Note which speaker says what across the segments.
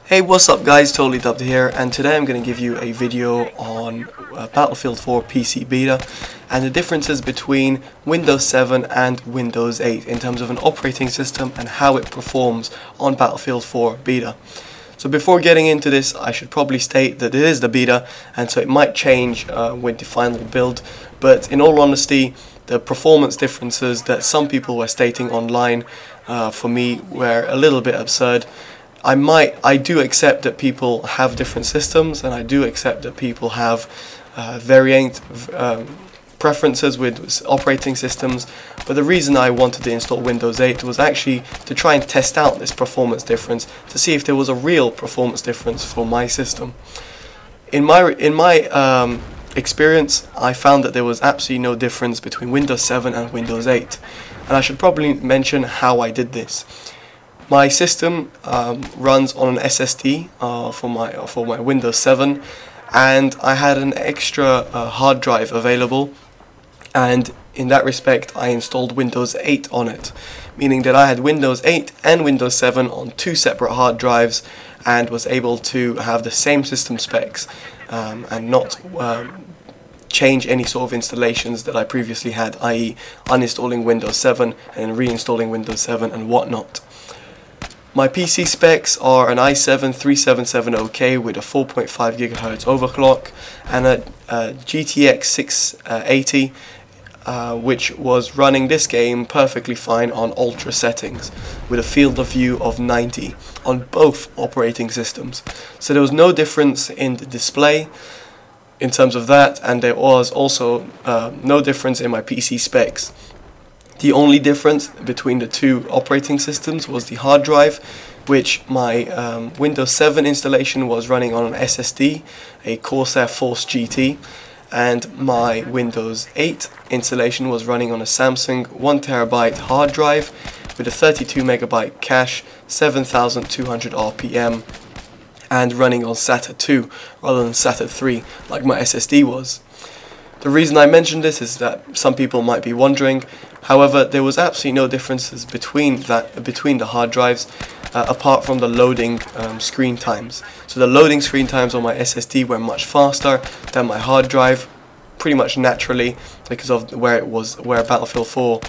Speaker 1: Hey, what's up guys, Totallydubbed here, and today I'm going to give you a video on Battlefield 4 PC Beta and the differences between Windows 7 and Windows 8 in terms of an operating system and how it performs on Battlefield 4 Beta. So before getting into this, I should probably state that it is the beta, and so it might change with the final build, but in all honesty, the performance differences that some people were stating online for me were a little bit absurd. I do accept that people have different systems, and I do accept that people have varying preferences with operating systems, but the reason I wanted to install Windows 8 was actually to try and test out this performance difference to see if there was a real performance difference for my system. In my experience, I found that there was absolutely no difference between Windows 7 and Windows 8, and I should probably mention how I did this. My system runs on an SSD for my Windows 7, and I had an extra hard drive available, and in that respect I installed Windows 8 on it, meaning that I had Windows 8 and Windows 7 on two separate hard drives and was able to have the same system specs and not change any sort of installations that I previously had, i.e. uninstalling Windows 7 and reinstalling Windows 7 and whatnot. My PC specs are an i7-3770K with a 4.5 GHz overclock and a GTX 680 which was running this game perfectly fine on ultra settings with a field of view of 90 on both operating systems. So there was no difference in the display in terms of that, and there was also no difference in my PC specs. The only difference between the two operating systems was the hard drive, which my Windows 7 installation was running on an SSD, a Corsair Force GT, and my Windows 8 installation was running on a Samsung 1TB hard drive with a 32 MB cache, 7200 RPM, and running on SATA 2 rather than SATA 3 like my SSD was. The reason I mention this is that some people might be wondering. However, there was absolutely no differences between the hard drives apart from the loading screen times. So the loading screen times on my SSD were much faster than my hard drive, pretty much naturally because of where Battlefield 4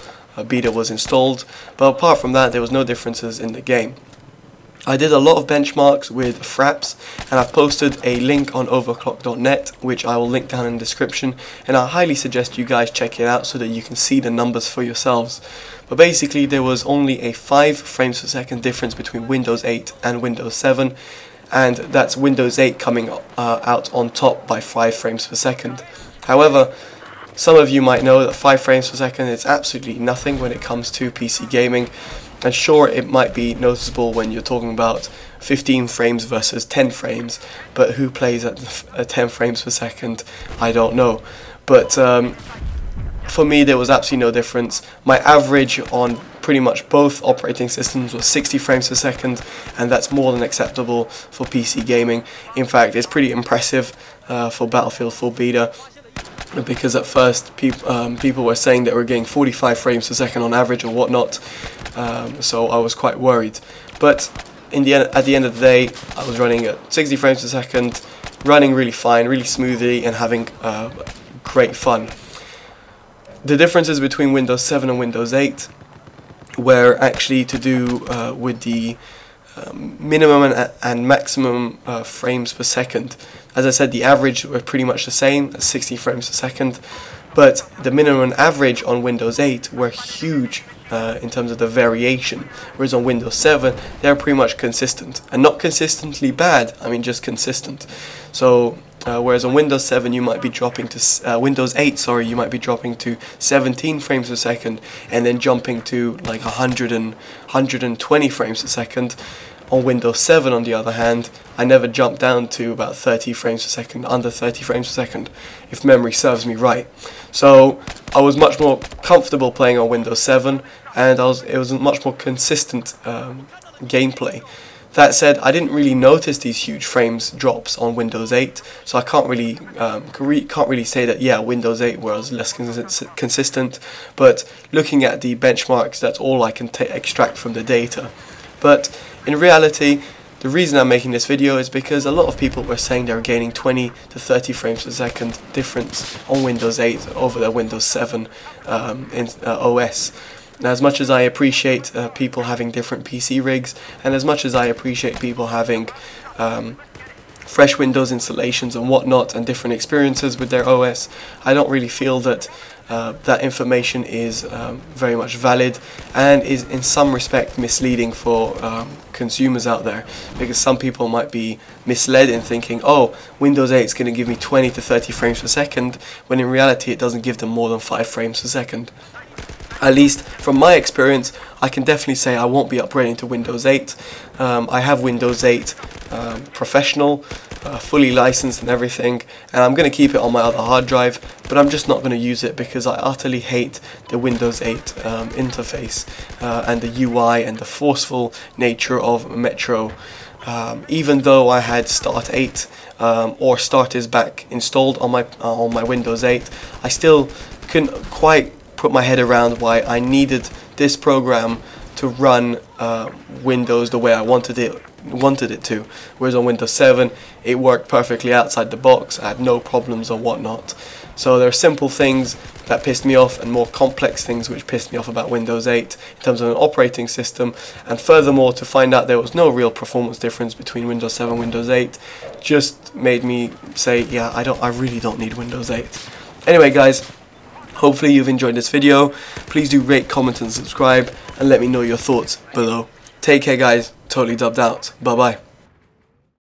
Speaker 1: Beta was installed. But apart from that, there was no differences in the game. I did a lot of benchmarks with Fraps, and I've posted a link on overclock.net, which I will link down in the description, and I highly suggest you guys check it out so that you can see the numbers for yourselves. But basically there was only a 5 frames per second difference between Windows 8 and Windows 7, and that's Windows 8 coming out on top by 5 frames per second. However, some of you might know that 5 frames per second is absolutely nothing when it comes to PC gaming. And sure, it might be noticeable when you're talking about 15 frames versus 10 frames, but who plays at 10 frames per second, I don't know. But for me, there was absolutely no difference. My average on pretty much both operating systems was 60 frames per second, and that's more than acceptable for PC gaming. In fact, it's pretty impressive for Battlefield 4 Beta, because at first people were saying that we're getting 45 frames per second on average or whatnot, so I was quite worried. But at the end of the day, I was running at 60 frames per second, running really fine, really smoothly, and having great fun. The differences between Windows 7 and Windows 8 were actually to do with the minimum and maximum frames per second. As I said, the average were pretty much the same at 60 frames per second, but the minimum and average on Windows 8 were huge in terms of the variation, whereas on Windows 7 they're pretty much consistent, and not consistently bad, I mean just consistent. So whereas on Windows 7 you might be dropping to Windows 8, sorry, you might be dropping to 17 frames per second and then jumping to like 120 frames per second. On Windows 7, on the other hand, I never jumped down to about 30 frames per second, under 30 frames per second, if memory serves me right. So I was much more comfortable playing on Windows 7, and it was a much more consistent gameplay. That said, I didn't really notice these huge frames drops on Windows 8, so I can't really say that yeah, Windows 8 was less consistent. But looking at the benchmarks, that's all I can extract from the data. But in reality, The reason I'm making this video is because a lot of people were saying they were gaining 20 to 30 frames per second difference on Windows 8 over their Windows 7 OS. Now, as much as I appreciate people having different PC rigs, and as much as I appreciate people having fresh Windows installations and whatnot and different experiences with their OS, I don't really feel that that information is very much valid and is in some respect misleading for consumers out there, because some people might be misled in thinking, oh, Windows 8 is going to give me 20 to 30 frames per second, when in reality it doesn't give them more than 5 frames per second. At least from my experience, I can definitely say I won't be upgrading to Windows 8. I have Windows 8 Professional, fully licensed and everything, and I'm going to keep it on my other hard drive, but I'm just not going to use it because I utterly hate the Windows 8 interface and the UI and the forceful nature of Metro. Even though I had Start 8 or Start is Back installed on my Windows 8, I still couldn't quite put my head around why I needed this program to run Windows the way I wanted it to, whereas on Windows 7 it worked perfectly outside the box. I had no problems or whatnot. So there are simple things that pissed me off and more complex things which pissed me off about Windows 8 in terms of an operating system, and furthermore, to find out there was no real performance difference between Windows 7 and Windows 8 just made me say, yeah, I really don't need Windows 8. Anyway guys, hopefully you've enjoyed this video. Please do rate, comment and subscribe, and let me know your thoughts below. Take care guys, Totallydubbed out. Bye bye.